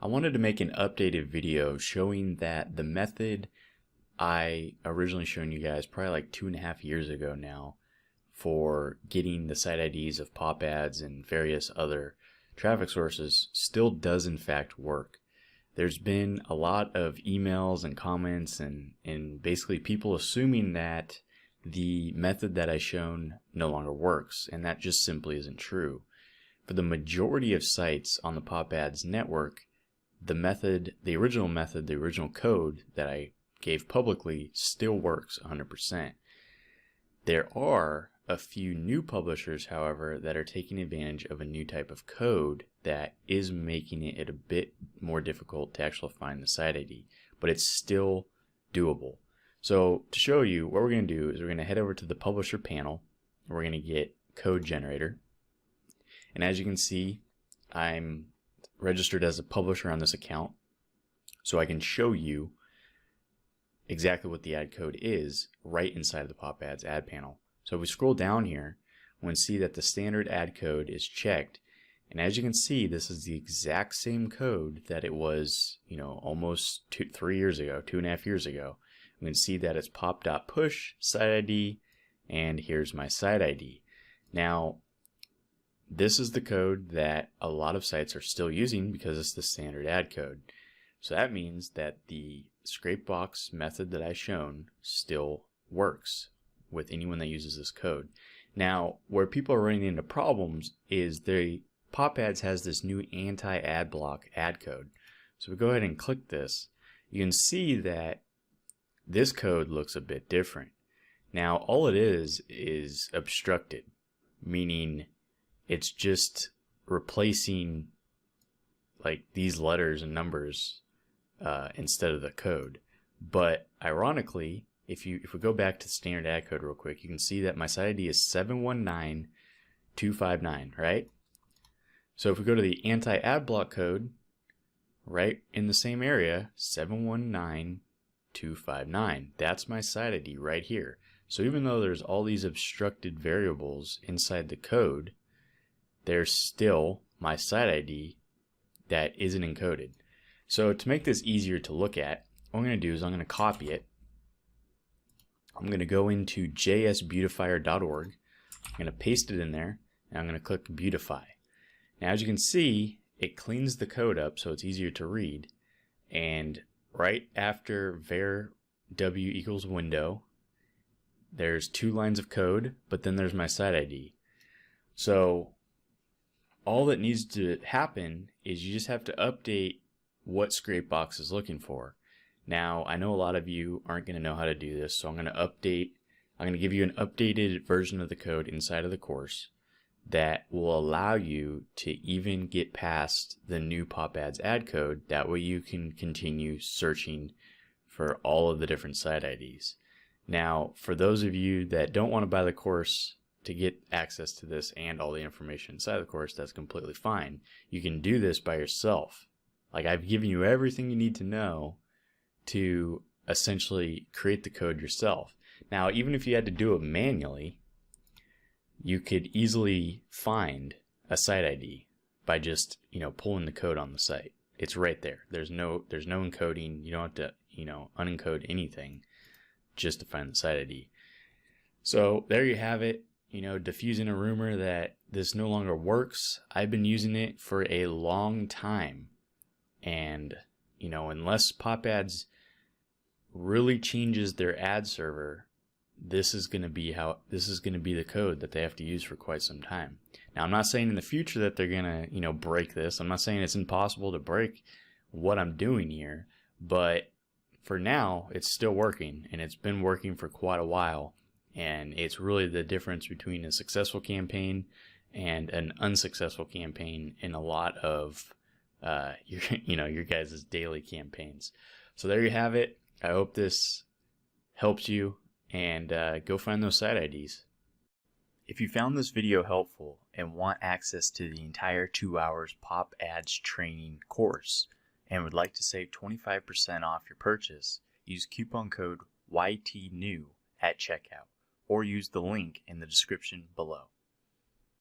I wanted to make an updated video showing that the method I originally shown you guys probably like 2.5 years ago now for getting the site IDs of PopAds and various other traffic sources still does in fact work. There's been a lot of emails and comments and basically people assuming that the method that I shown no longer works, and that just simply isn't true. For the majority of sites on the PopAds network, the original code that I gave publicly still works 100%. There are a few new publishers, however, that are taking advantage of a new type of code that is making it a bit more difficult to actually find the site ID, but it's still doable. So to show you, what we're going to do is we're going to head over to the publisher panel. We're going to get code generator. And as you can see, I'm registered as a publisher on this account, so I can show you exactly what the ad code is right inside of the PopAds ad panel. So if we scroll down here, we can see that the standard ad code is checked, and as you can see, this is the exact same code that it was, almost 2.5 years ago. We can see that it's pop.push site ID, and here's my site ID. Now, this is the code that a lot of sites are still using because it's the standard ad code. So that means that the scrapebox method that I shown still works with anyone that uses this code. Now, where people are running into problems is PopAds has this new anti-ad block ad code. So if we go ahead and click this, you can see that this code looks a bit different. Now, all it is obstructed, meaning it's just replacing like these letters and numbers instead of the code. But ironically, if we go back to standard ad code real quick, you can see that my site ID is 719259, right? So if we go to the anti-ad block code, right in the same area, 719259, that's my site ID right here. So even though there's all these obstructed variables inside the code, there's still my site ID that isn't encoded. So to make this easier to look at, what I'm going to do is I'm going to copy it. I'm going to go into jsbeautifier.org. I'm going to paste it in there, and I'm going to click Beautify. Now, as you can see, it cleans the code up so it's easier to read. And right after var w equals window, there's 2 lines of code, but then there's my site ID. So all that needs to happen is you just have to update what Scrapebox is looking for. Now, I know a lot of you aren't going to know how to do this, so I'm going to give you an updated version of the code inside of the course that will allow you to even get past the new PopAds ad code. That way you can continue searching for all of the different site IDs. Now, for those of you that don't want to buy the course to get access to this and all the information inside the course, that's completely fine. You can do this by yourself. Like, I've given you everything you need to know to essentially create the code yourself. Now, even if you had to do it manually, you could easily find a site ID by just, pulling the code on the site. It's right there. There's no encoding. You don't have to, unencode anything just to find the site ID. So there you have it. Diffusing a rumor that this no longer works. I've been using it for a long time, and unless PopAds really changes their ad server, this is going to be the code that they have to use for quite some time. Now, I'm not saying in the future that they're going to break this. I'm not saying it's impossible to break what I'm doing here, but for now it's still working, and it's been working for quite a while. And it's really the difference between a successful campaign and an unsuccessful campaign in a lot of your guys' daily campaigns. So there you have it. I hope this helps you, and go find those site IDs. If you found this video helpful and want access to the entire 2 hours PopAds training course and would like to save 25% off your purchase, use coupon code YTNEW at checkout, or use the link in the description below.